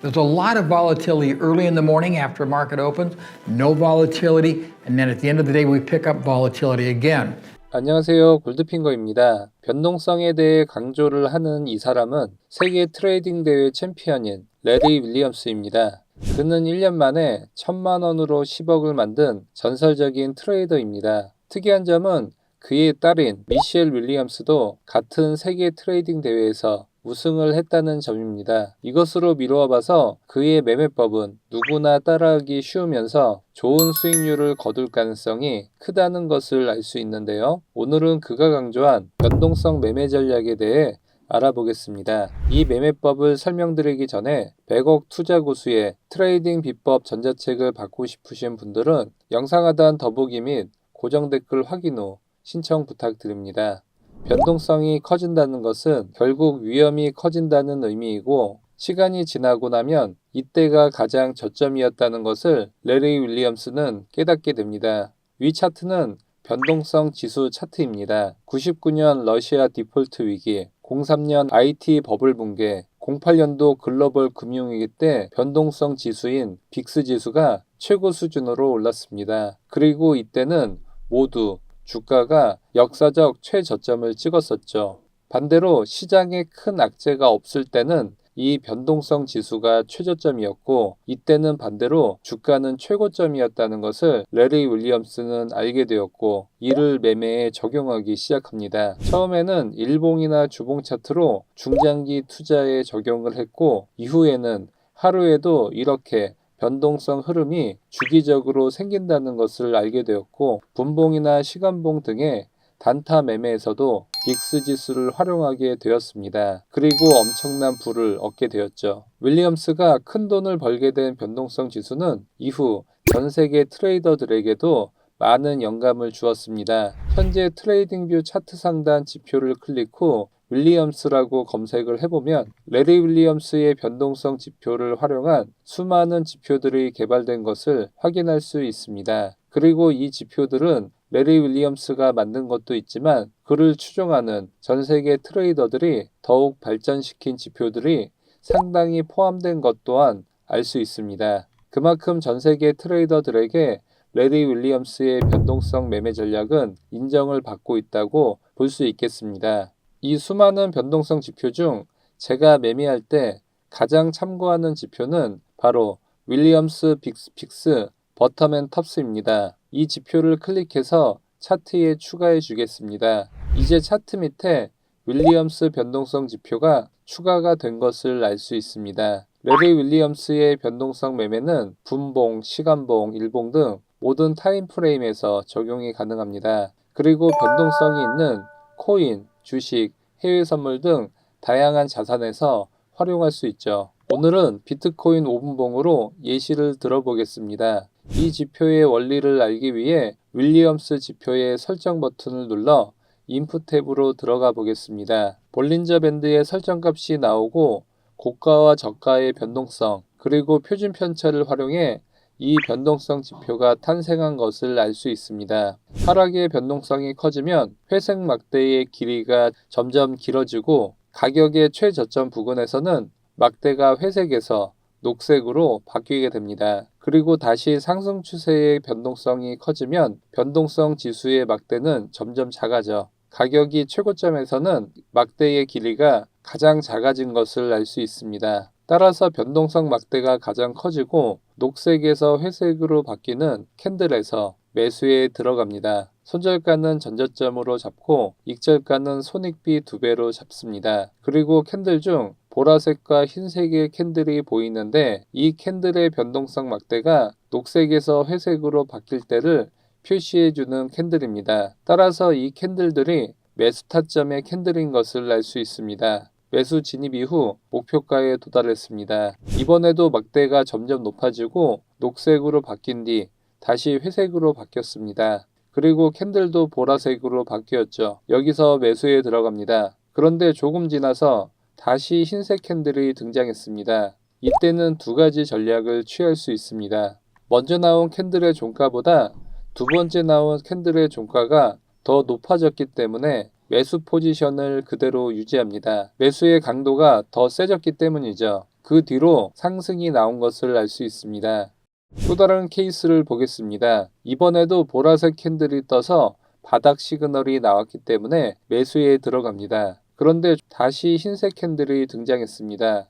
There's a lot of volatility early in the morning after market opens, no volatility, and then at the end of the day we pick up volatility again. 안녕하세요. 골드핑거입니다. 변동성에 대해 강조를 하는 이 사람은 세계 트레이딩 대회 챔피언인 레리 윌리엄스입니다. 그는 1년 만에 1,000만 원으로 10억을 만든 전설적인 트레이더입니다. 특이한 점은 그의 딸인 미셸 윌리엄스도 같은 세계 트레이딩 대회에서 우승을 했다는 점입니다. 이것으로 미루어 봐서 그의 매매법은 누구나 따라하기 쉬우면서 좋은 수익률을 거둘 가능성이 크다는 것을 알 수 있는데요. 오늘은 그가 강조한 변동성 매매 전략에 대해 알아보겠습니다. 이 매매법을 설명드리기 전에 100억 투자 고수의 트레이딩 비법 전자책을 받고 싶으신 분들은 영상 하단 더보기 및 고정 댓글 확인 후 신청 부탁드립니다. 변동성이 커진다는 것은 결국 위험이 커진다는 의미이고 시간이 지나고 나면 이때가 가장 저점이었다는 것을 레리 윌리엄스는 깨닫게 됩니다. 위 차트는 변동성 지수 차트입니다. 99년 러시아 디폴트 위기, 03년 IT 버블 붕괴, 08년도 글로벌 금융위기 때 변동성 지수인 빅스 지수가 최고 수준으로 올랐습니다. 그리고 이때는 모두 주가가 역사적 최저점을 찍었었죠. 반대로 시장에 큰 악재가 없을 때는 이 변동성 지수가 최저점이었고 이때는 반대로 주가는 최고점이었다는 것을 레리 윌리엄스는 알게 되었고 이를 매매에 적용하기 시작합니다. 처음에는 일봉이나 주봉 차트로 중장기 투자에 적용을 했고 이후에는 하루에도 이렇게 변동성 흐름이 주기적으로 생긴다는 것을 알게 되었고 분봉이나 시간봉 등의 단타 매매에서도 빅스 지수를 활용하게 되었습니다. 그리고 엄청난 부를 얻게 되었죠. 윌리엄스가 큰 돈을 벌게 된 변동성 지수는 이후 전 세계 트레이더들에게도 많은 영감을 주었습니다. 현재 트레이딩뷰 차트 상단 지표를 클릭 후 윌리엄스라고 검색을 해보면 레리 윌리엄스의 변동성 지표를 활용한 수많은 지표들이 개발된 것을 확인할 수 있습니다. 그리고 이 지표들은 레리 윌리엄스가 만든 것도 있지만 그를 추종하는 전 세계 트레이더들이 더욱 발전시킨 지표들이 상당히 포함된 것 또한 알 수 있습니다. 그만큼 전 세계 트레이더들에게 레리 윌리엄스의 변동성 매매 전략은 인정을 받고 있다고 볼 수 있겠습니다. 이 수많은 변동성 지표 중 제가 매매할 때 가장 참고하는 지표는 바로 윌리엄스 빅스 버텀 앤 톱스입니다. 이 지표를 클릭해서 차트에 추가해 주겠습니다. 이제 차트 밑에 윌리엄스 변동성 지표가 추가가 된 것을 알 수 있습니다. 레리 윌리엄스의 변동성 매매는 분봉, 시간봉, 일봉 등 모든 타임프레임에서 적용이 가능합니다. 그리고 변동성이 있는 코인, 주식, 해외 선물 등 다양한 자산에서 활용할 수 있죠. 오늘은 비트코인 5분봉으로 예시를 들어보겠습니다. 이 지표의 원리를 알기 위해 윌리엄스 지표의 설정 버튼을 눌러 인풋 탭으로 들어가 보겠습니다. 볼린저 밴드의 설정값이 나오고 고가와 저가의 변동성 그리고 표준 편차를 활용해 이 변동성 지표가 탄생한 것을 알 수 있습니다. 하락의 변동성이 커지면 회색 막대의 길이가 점점 길어지고 가격의 최저점 부근에서는 막대가 회색에서 녹색으로 바뀌게 됩니다. 그리고 다시 상승 추세의 변동성이 커지면 변동성 지수의 막대는 점점 작아져 가격이 최고점에서는 막대의 길이가 가장 작아진 것을 알 수 있습니다. 따라서 변동성 막대가 가장 커지고 녹색에서 회색으로 바뀌는 캔들에서 매수에 들어갑니다. 손절가는 전저점으로 잡고 익절가는 손익비 2배로 잡습니다. 그리고 캔들 중 보라색과 흰색의 캔들이 보이는데 이 캔들의 변동성 막대가 녹색에서 회색으로 바뀔 때를 표시해주는 캔들입니다. 따라서 이 캔들들이 매수 타점의 캔들인 것을 알 수 있습니다. 매수 진입 이후 목표가에 도달했습니다. 이번에도 막대가 점점 높아지고 녹색으로 바뀐 뒤 다시 회색으로 바뀌었습니다. 그리고 캔들도 보라색으로 바뀌었죠. 여기서 매수에 들어갑니다. 그런데 조금 지나서 다시 흰색 캔들이 등장했습니다. 이때는 두 가지 전략을 취할 수 있습니다. 먼저 나온 캔들의 종가보다 두 번째 나온 캔들의 종가가 더 높아졌기 때문에 매수 포지션을 그대로 유지합니다. 매수의 강도가 더 세졌기 때문이죠. 그 뒤로 상승이 나온 것을 알 수 있습니다. 또 다른 케이스를 보겠습니다. 이번에도 보라색 캔들이 떠서 바닥 시그널이 나왔기 때문에 매수에 들어갑니다. 그런데 다시 흰색 캔들이 등장했습니다.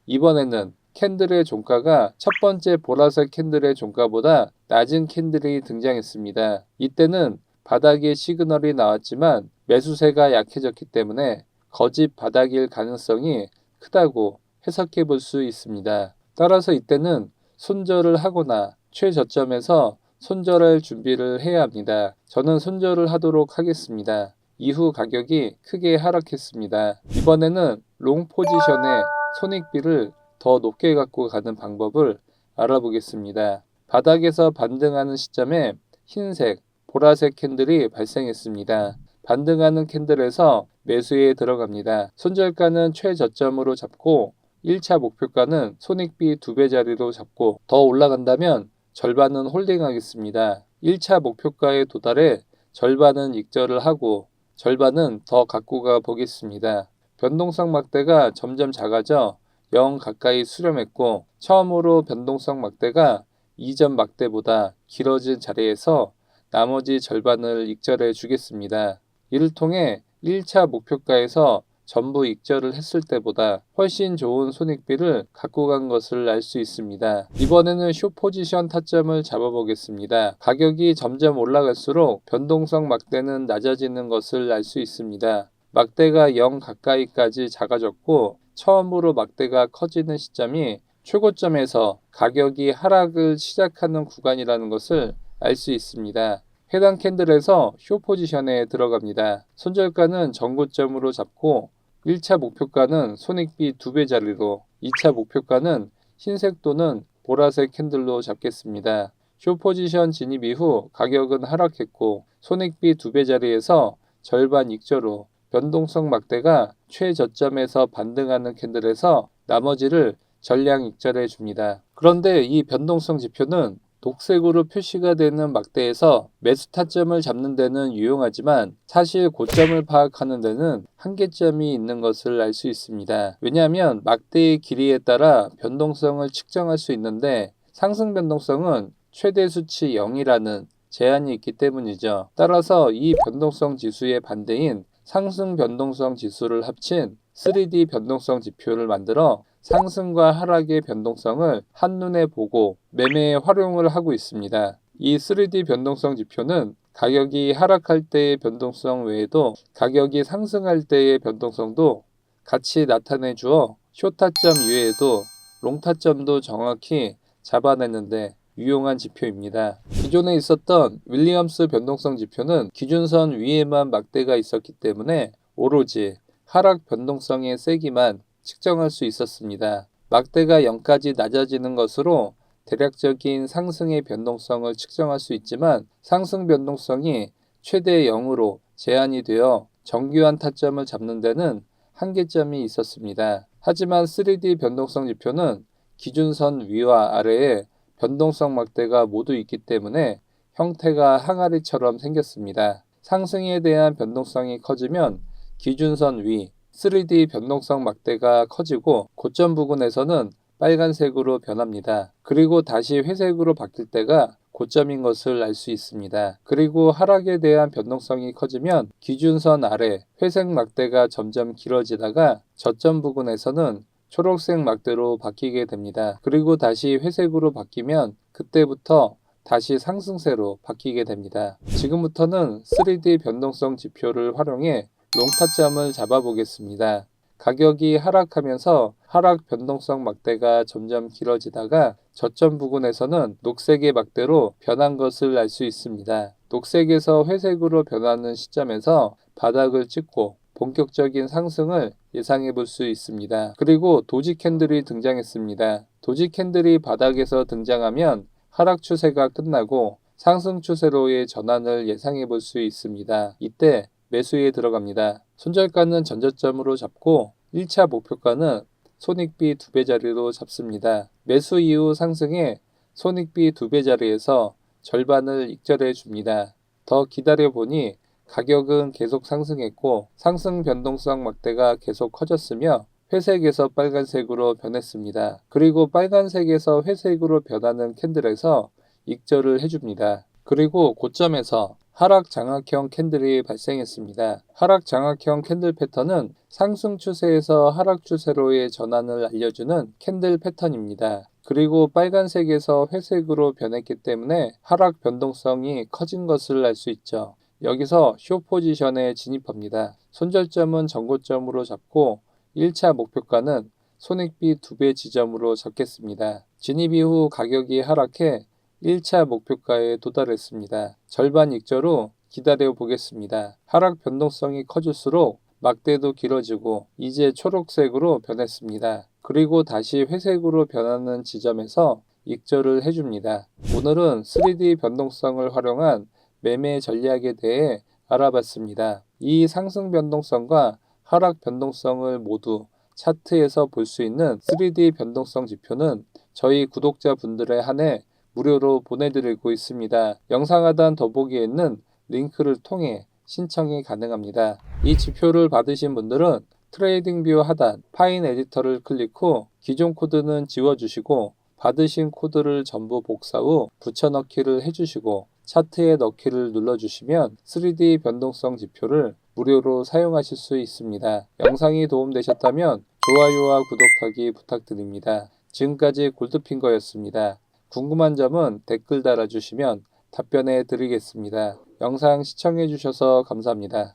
이번에는 캔들의 종가가 첫 번째 보라색 캔들의 종가보다 낮은 캔들이 등장했습니다. 이때는 바닥의 시그널이 나왔지만 매수세가 약해졌기 때문에 거짓 바닥일 가능성이 크다고 해석해 볼 수 있습니다. 따라서 이때는 손절을 하거나 최저점에서 손절할 준비를 해야 합니다. 저는 손절을 하도록 하겠습니다. 이후 가격이 크게 하락했습니다. 이번에는 롱 포지션에 손익비를 더 높게 갖고 가는 방법을 알아보겠습니다. 바닥에서 반등하는 시점에 흰색, 보라색 캔들이 발생했습니다. 반등하는 캔들에서 매수에 들어갑니다. 손절가는 최저점으로 잡고 1차 목표가는 손익비 2배 자리로 잡고 더 올라간다면 절반은 홀딩하겠습니다. 1차 목표가에 도달해 절반은 익절을 하고 절반은 더 갖고 가 보겠습니다. 변동성 막대가 점점 작아져 0 가까이 수렴했고 처음으로 변동성 막대가 이전 막대보다 길어진 자리에서 나머지 절반을 익절해 주겠습니다. 이를 통해 1차 목표가에서 전부 익절을 했을 때보다 훨씬 좋은 손익비를 갖고 간 것을 알 수 있습니다. 이번에는 숏 포지션 타점을 잡아보겠습니다. 가격이 점점 올라갈수록 변동성 막대는 낮아지는 것을 알 수 있습니다. 막대가 0 가까이까지 작아졌고 처음으로 막대가 커지는 시점이 최고점에서 가격이 하락을 시작하는 구간이라는 것을 알 수 있습니다. 해당 캔들에서 숏 포지션에 들어갑니다. 손절가는 전고점으로 잡고 1차 목표가는 손익비 2배 자리로 2차 목표가는 흰색 또는 보라색 캔들로 잡겠습니다. 숏 포지션 진입 이후 가격은 하락했고 손익비 2배 자리에서 절반 익절로 변동성 막대가 최저점에서 반등하는 캔들에서 나머지를 전량 익절해 줍니다. 그런데 이 변동성 지표는 녹색으로 표시가 되는 막대에서 매수 타점을 잡는 데는 유용하지만 사실 고점을 파악하는 데는 한계점이 있는 것을 알 수 있습니다. 왜냐하면 막대의 길이에 따라 변동성을 측정할 수 있는데 상승 변동성은 최대 수치 0이라는 제한이 있기 때문이죠. 따라서 이 변동성 지수의 반대인 상승 변동성 지수를 합친 3D 변동성 지표를 만들어 상승과 하락의 변동성을 한눈에 보고 매매에 활용을 하고 있습니다. 이 3D 변동성 지표는 가격이 하락할 때의 변동성 외에도 가격이 상승할 때의 변동성도 같이 나타내 주어 숏타점 이외에도 롱타점도 정확히 잡아내는데 유용한 지표입니다. 기존에 있었던 윌리엄스 변동성 지표는 기준선 위에만 막대가 있었기 때문에 오로지 하락 변동성의 세기만 측정할 수 있었습니다. 막대가 0까지 낮아지는 것으로 대략적인 상승의 변동성을 측정할 수 있지만 상승 변동성이 최대 0으로 제한이 되어 정교한 타점을 잡는 데는 한계점이 있었습니다. 하지만 3D 변동성 지표는 기준선 위와 아래에 변동성 막대가 모두 있기 때문에 형태가 항아리처럼 생겼습니다. 상승에 대한 변동성이 커지면 기준선 위 3D 변동성 막대가 커지고 고점 부근에서는 빨간색으로 변합니다. 그리고 다시 회색으로 바뀔 때가 고점인 것을 알 수 있습니다. 그리고 하락에 대한 변동성이 커지면 기준선 아래 회색 막대가 점점 길어지다가 저점 부근에서는 초록색 막대로 바뀌게 됩니다. 그리고 다시 회색으로 바뀌면 그때부터 다시 상승세로 바뀌게 됩니다. 지금부터는 3D 변동성 지표를 활용해 롱타점을 잡아보겠습니다. 가격이 하락하면서 하락 변동성 막대가 점점 길어지다가 저점 부근에서는 녹색의 막대로 변한 것을 알 수 있습니다. 녹색에서 회색으로 변하는 시점에서 바닥을 찍고 본격적인 상승을 예상해 볼 수 있습니다. 그리고 도지 캔들이 등장했습니다. 도지 캔들이 바닥에서 등장하면 하락 추세가 끝나고 상승 추세로의 전환을 예상해 볼 수 있습니다. 이때 매수에 들어갑니다. 손절가는 전저점으로 잡고 1차 목표가는 손익비 2배 자리로 잡습니다. 매수 이후 상승에 손익비 2배 자리에서 절반을 익절해 줍니다. 더 기다려 보니 가격은 계속 상승했고 상승 변동성 막대가 계속 커졌으며 회색에서 빨간색으로 변했습니다. 그리고 빨간색에서 회색으로 변하는 캔들에서 익절을 해줍니다. 그리고 고점에서 하락 장악형 캔들이 발생했습니다. 하락 장악형 캔들 패턴은 상승 추세에서 하락 추세로의 전환을 알려주는 캔들 패턴입니다. 그리고 빨간색에서 회색으로 변했기 때문에 하락 변동성이 커진 것을 알 수 있죠. 여기서 쇼 포지션에 진입합니다. 손절점은 전고점으로 잡고 1차 목표가는 손익비 2배 지점으로 잡겠습니다. 진입 이후 가격이 하락해 1차 목표가에 도달했습니다. 절반 익절 후 기다려 보겠습니다. 하락 변동성이 커질수록 막대도 길어지고 이제 초록색으로 변했습니다. 그리고 다시 회색으로 변하는 지점에서 익절을 해줍니다. 오늘은 3D 변동성을 활용한 매매 전략에 대해 알아봤습니다. 이 상승 변동성과 하락 변동성을 모두 차트에서 볼 수 있는 3D 변동성 지표는 저희 구독자분들에 한해 무료로 보내드리고 있습니다. 영상 하단 더보기에 있는 링크를 통해 신청이 가능합니다. 이 지표를 받으신 분들은 트레이딩뷰 하단 파인 에디터를 클릭 후 기존 코드는 지워주시고 받으신 코드를 전부 복사 후 붙여넣기를 해주시고 차트에 넣기를 눌러주시면 3D 변동성 지표를 무료로 사용하실 수 있습니다. 영상이 도움되셨다면 좋아요와 구독하기 부탁드립니다. 지금까지 골드핑거였습니다. 궁금한 점은 댓글 달아주시면 답변해 드리겠습니다. 영상 시청해 주셔서 감사합니다.